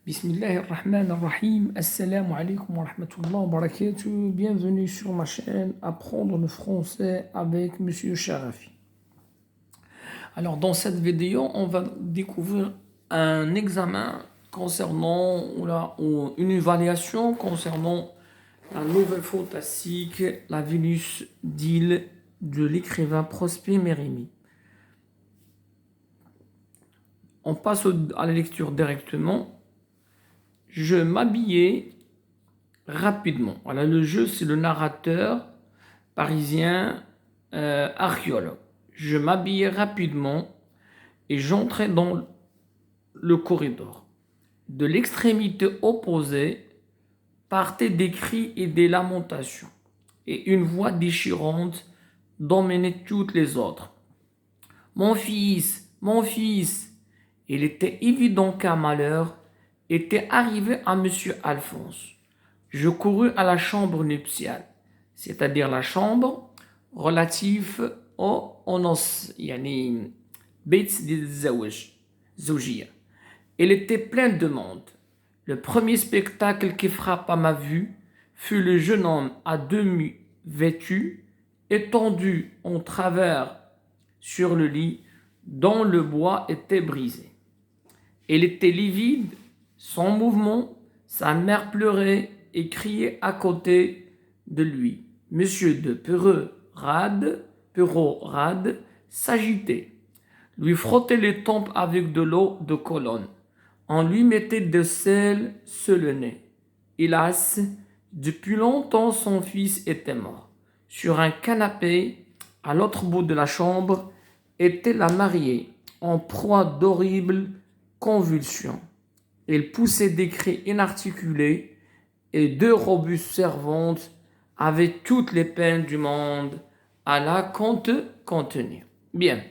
Bismillahirrahmanirrahim. Assalamu alaikum wa rahmatullahi wa barakatuh. Bienvenue sur ma chaîne Apprendre le français avec Monsieur Sharafi. Alors, dans cette vidéo, on va découvrir un examen concernant ou une évaluation concernant la nouvelle fantastique La Vénus d'Île de l'écrivain Prosper Mérimée. On passe à la lecture directement. Je m'habillais rapidement. Voilà, le jeu, c'est le narrateur parisien archéologue. Je m'habillais rapidement et j'entrais dans le corridor. De l'extrémité opposée partaient des cris et des lamentations, et une voix déchirante dominait toutes les autres. Mon fils, mon fils! Il était évident qu'un malheur était arrivé à Monsieur Alphonse. Je courus à la chambre nuptiale, c'est-à-dire la chambre relative au onus, yani beit zawj. Elle était pleine de monde. Le premier spectacle qui frappa ma vue fut le jeune homme à demi vêtu, étendu en travers sur le lit dont le bois était brisé. Il était livide, sans mouvement, sa mère pleurait et criait à côté de lui. Monsieur de Perrault-Rade s'agitait, lui frottait les tempes avec de l'eau de Cologne. On lui mettait de sel sur le nez. Hélas, depuis longtemps son fils était mort. Sur un canapé, à l'autre bout de la chambre, était la mariée, en proie d'horribles convulsions. Elle poussait des cris inarticulés et deux robustes servantes avaient toutes les peines du monde à la contenir. Bien.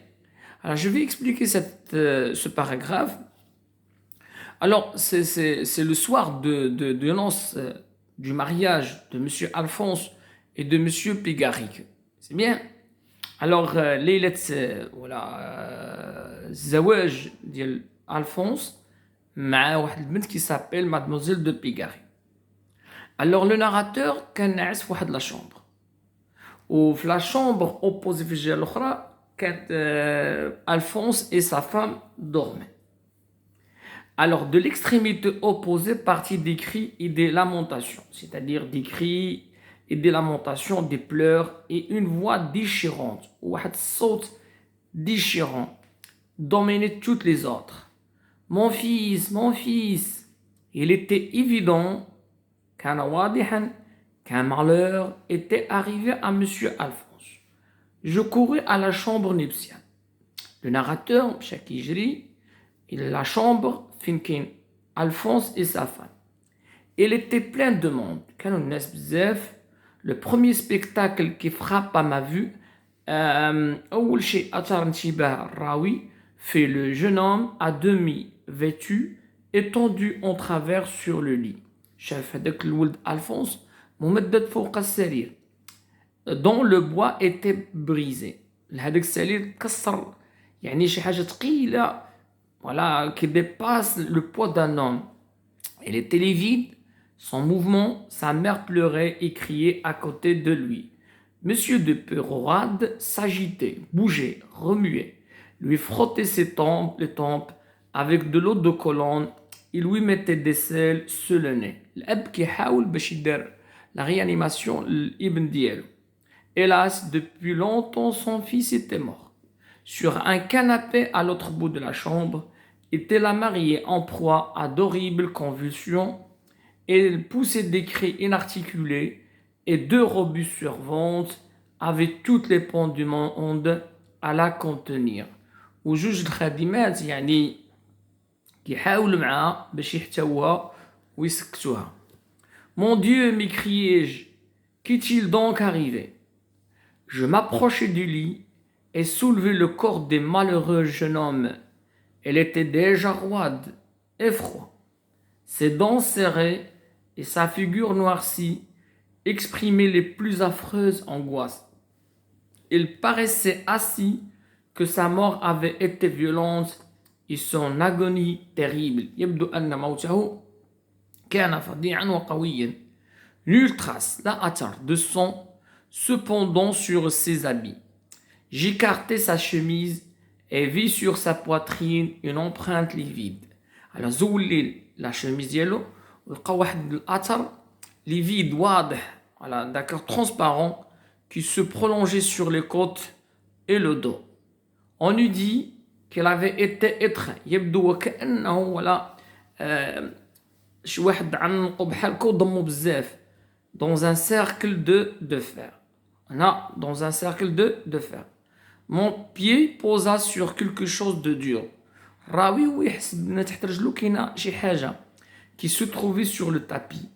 Alors, je vais expliquer ce paragraphe. Alors, c'est le soir de l'annonce du mariage de Monsieur Alphonse et de Monsieur Pégaric. C'est bien. Alors, ليلة الزواج ديال Alphonse مع واحد البنت qui s'appelle Mademoiselle de Pégari. Alors le narrateur كان ناعس في واحد لا شومبر وفي لا شومبر opposée في الجهة الأخرى كانت Alphonse et sa femme dormaient. Alors de l'extrémité opposée partit des cris et des lamentations, c'est-à-dire des cris et des lamentations, des pleurs et une voix déchirante, واحد الصوت déchirant, dominait toutes les autres. Mon fils, mon fils! Il était évident qu'un malheur était arrivé à Monsieur Alphonse. Je courus à la chambre nuptiale. Le narrateur, la chambre, Finkin, Alphonse et sa femme. Elle était pleine de monde. Le premier spectacle qui frappe à ma vue, أول شيء أثار انتباه الراوي fait le jeune homme à demi vêtu, étendu en travers sur le lit. شاف هذاك الولد ألفونس ممدد فوق السرير dont le bois était brisé. هذاك السرير تكسر يعني شي حاجة ثقيلة voilà qui dépasse le poids d'un homme. Il était livide, sans mouvement, sa mère pleurait et criait à côté de lui. Monsieur de Perrault-Rade s'agitait, bougeait, remuait, lui frottait les tempes avec de l'eau de Cologne. Il lui mettait des sels sur le nez. الأب كيحاول باش يدير la réanimation l'ibn ديالو. Hélas, depuis longtemps son fils était mort. Sur un canapé à l'autre bout de la chambre était la mariée en proie à d'horribles convulsions. Elle poussait des cris inarticulés et deux robustes servantes avaient toutes les peines du monde à la contenir. وجوج الخادمات يعني كيحاولوا معها باش يحتوها ويسكتوها. Mon Dieu, m'écriai-je, qu'est-il donc arrivé? Je m'approchai du lit et soulevai le corps des malheureux jeune homme. Elle était déjà roide et froide. Ses dents serrées et sa figure noircie exprimaient les plus affreuses angoisses. Il paraissait assis que sa mort avait été violente et son agonie terrible. يبدو أن موته كان فظيعا وقويا. Nulle trace, la athar, de sang, cependant sur ses habits. J'écartai sa chemise et vis sur sa poitrine une empreinte livide. Alors زولي la chemise ديالو ولقى واحد الأثر livide واضح, voilà, d'accord, transparent, qui se prolongeait sur les côtes et le dos. On eût dit qu'il avait été étreint. يبدو وكأنه ولا شي واحد عنقو بحال هكا وضمو بزاف dans un cercle de fer. Là, dans un cercle de fer. Mon pied posa sur quelque chose de dur. راوي ويحسب ان تحت رجلو كاينه شي حاجه qui se trouvait sur le tapis.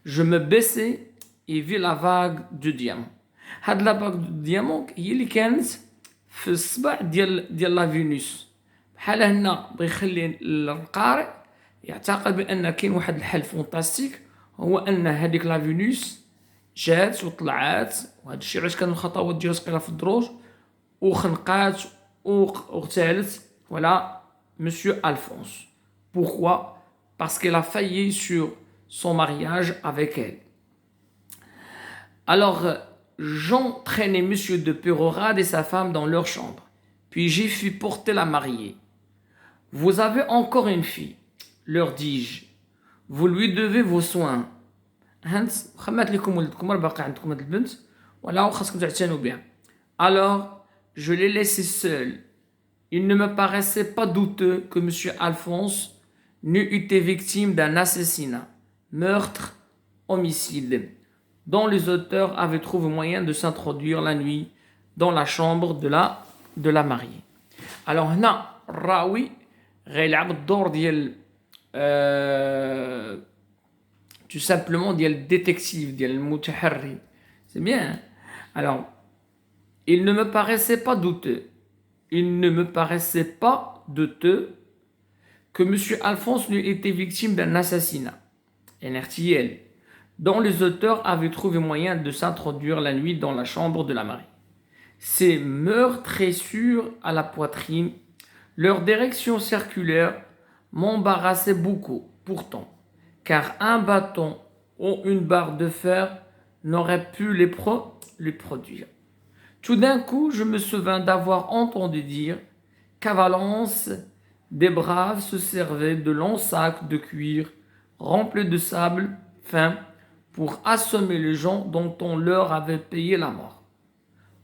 Je me baissai et vis la vague du diamant. هاد لا vague du diamant هي اللي كانت في الصبع ديال لا فينوس. بحال هنا بغى يخلي القارئ يعتقد بان كاين واحد الحل فونتاستيك, هو ان هذيك لا فينوس جات وطلعات, وهذا الشيء علاش كانوا الخطوات ديالها صغيره في الدروج وخنقات واغتالت. Voilà Monsieur Alphonse. Pourquoi? Parce qu'elle a failli sur son mariage avec elle. Alors, j'entraînai Monsieur de Pérorade et sa femme dans leur chambre. Puis j'y fus porter la mariée. Vous avez encore une fille, leur dis-je. Vous lui devez vos soins. Alors, je l'ai laissé seul. Il ne me paraissait pas douteux que M. Alphonse n'eût été victime d'un assassinat, meurtre, homicide, dont les auteurs avaient trouvé moyen de s'introduire la nuit dans la chambre de la mariée. Alors, هنا الراوي غيلعب الدور ديال tout simplement ديال détective, ديال المتحري. C'est bien. Alors, il ne me paraissait pas douteux. Il ne me paraissait pas douteux que M. Alphonse n'eût été victime d'un assassinat, NRTL, dont les auteurs avaient trouvé moyen de s'introduire la nuit dans la chambre de la mariée. Ces meurtrissures à la poitrine, leur direction circulaire m'embarrassaient beaucoup, pourtant, car un bâton ou une barre de fer n'aurait pu les produire. Tout d'un coup, je me souvins d'avoir entendu dire qu'à Valence, des braves se servaient de longs sacs de cuir remplis de sable fin pour assommer les gens dont on leur avait payé la mort.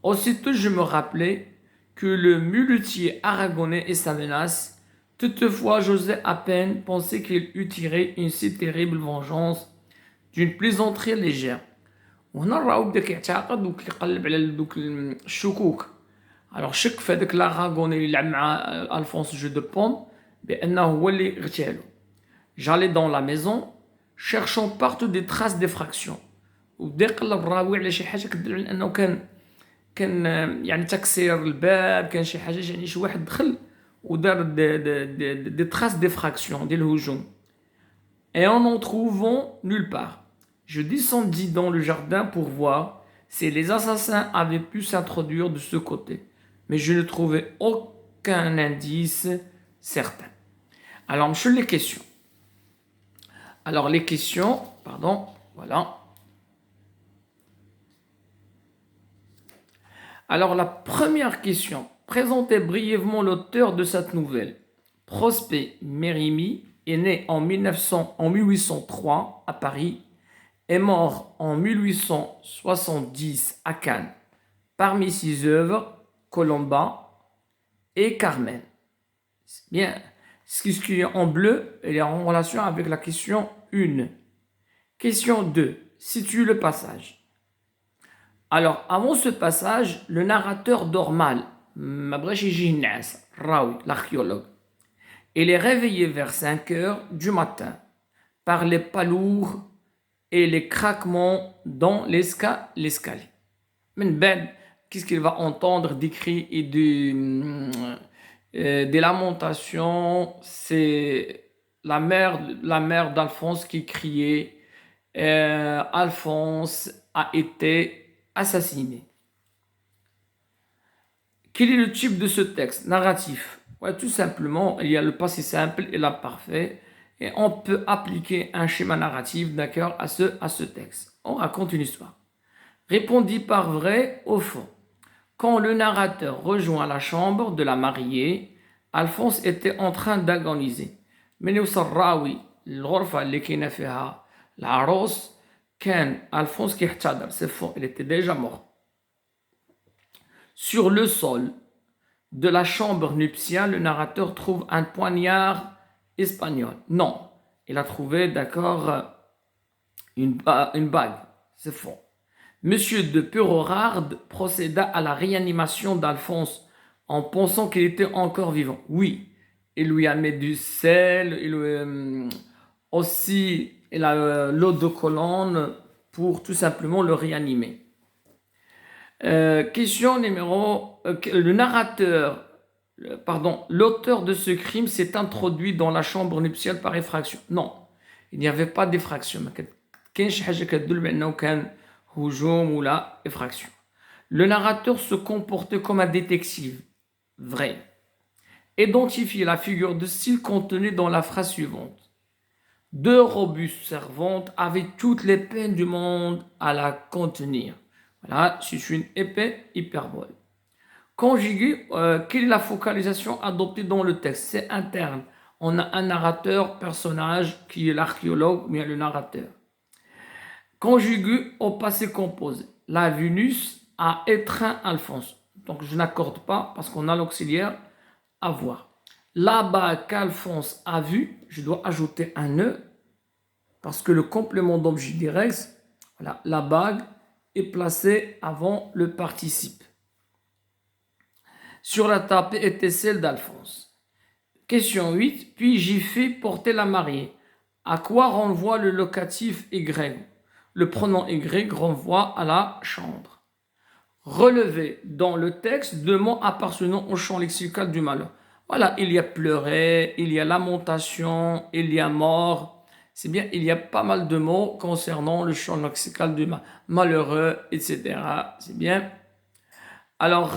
Aussitôt, je me rappelai que le muletier aragonais et sa menace. Toutefois, j'osais à peine penser qu'il eût tiré une si terrible vengeance d'une plaisanterie légère. وهنا الراوي بدا كيعتقد وكيقلب على دوك الشكوك. الوغ شك في هذاك لاغاغوني اللي لعب مع الفونس جو دو بون بانه هو اللي اغتالو. J'allais dans la maison cherchant partout des traces d'effraction. وبدا يقلب الراوي على شي حاجه كدل على انه كان يعني تكسير الباب, كان شي حاجه, يعني شي واحد دخل ودار دي traces d'effraction ديال الهجوم. Et en n'en trouvant nulle part. Je descendis dans le jardin pour voir si les assassins avaient pu s'introduire de ce côté, mais je ne trouvais aucun indice certain. Alors, monsieur, les questions. Alors, les questions, pardon, voilà. Alors, la première question. Présentez brièvement l'auteur de cette nouvelle. Prosper Mérimée est né en 1803 à Paris, est mort en 1870 à Cannes. Parmi ses œuvres, Colomba et Carmen. Bien, ce qui est en bleu, il est en relation avec la question 1. Question 2. Situe le passage. Alors, avant ce passage, le narrateur dort mal. L'archéologue. Il est réveillé vers 5 heures du matin par les pas lourds et les craquements dans l'escalier. Qu'est-ce qu'il va entendre des cris et des lamentations? C'est la mère d'Alphonse qui criait Alphonse a été assassiné. Quel est le type de ce texte? Narratif. Ouais, tout simplement, il y a le passé simple et l'imparfait. Et on peut appliquer un schéma narratif, d'accord, à ce texte. On raconte une histoire. Répondit par vrai au fond. Quand le narrateur rejoint la chambre de la mariée, Alphonse était en train d'agoniser. من يوصل راوي الغرفة اللي كاينة فيها العروس كان ألفونس كيحتضر. C'est faux, il était déjà mort. Sur le sol de la chambre nuptiale, le narrateur trouve un poignard espagnol. Non, il a trouvé, d'accord, une bague. C'est faux. Monsieur de Perorard procéda à la réanimation d'Alphonse en pensant qu'il était encore vivant. Oui, il lui a mis du sel, aussi il a l'eau de colonne pour tout simplement le réanimer. Question numéro... le narrateur, l'auteur de ce crime s'est introduit dans la chambre nuptiale par effraction. Non, il n'y avait pas d'effraction. Ou la effraction. Le narrateur se comportait comme un détective. Vrai. Identifiez la figure de style contenue dans la phrase suivante. Deux robustes servantes avaient toutes les peines du monde à la contenir. Voilà, c'est une hyperbole. Conjugué, quelle est la focalisation adoptée dans le texte? C'est interne. On a un narrateur, personnage, qui est l'archéologue, mais le narrateur. Conjugué au passé composé. La Vénus a étreint Alphonse. Donc je n'accorde pas parce qu'on a l'auxiliaire avoir. Là-bas qu'Alphonse a vu, je dois ajouter un E parce que le complément d'objet direct, voilà, la bague est placée avant le participe. Sur la table était celle d'Alphonse. Question 8. Puis j'y fais porter la mariée. À quoi renvoie le locatif Y? Le pronom Y renvoie à la chambre. Relever dans le texte deux mots appartenant au champ lexical du malheur. Voilà, il y a pleurer, il y a lamentation, il y a mort. C'est bien, il y a pas mal de mots concernant le champ lexical du malheureux, etc. C'est bien. Alors,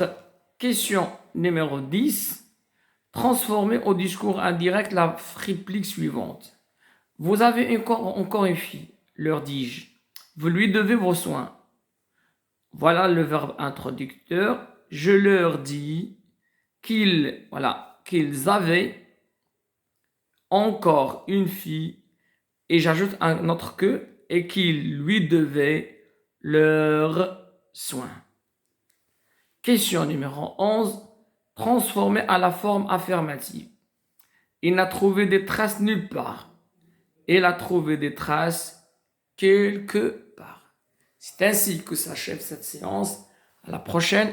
question numéro 10. Transformer au discours indirect la réplique suivante. Vous avez encore une fille, leur dis-je. Vous lui devez vos soins. Voilà le verbe introducteur. Je leur dis qu'ils avaient encore une fille et j'ajoute un autre que et qu'ils lui devaient leurs soins. Question numéro 11. Transformer à la forme affirmative. Il n'a trouvé des traces nulle part. Il a trouvé des traces quelque part. C'est ainsi que s'achève cette séance. À la prochaine.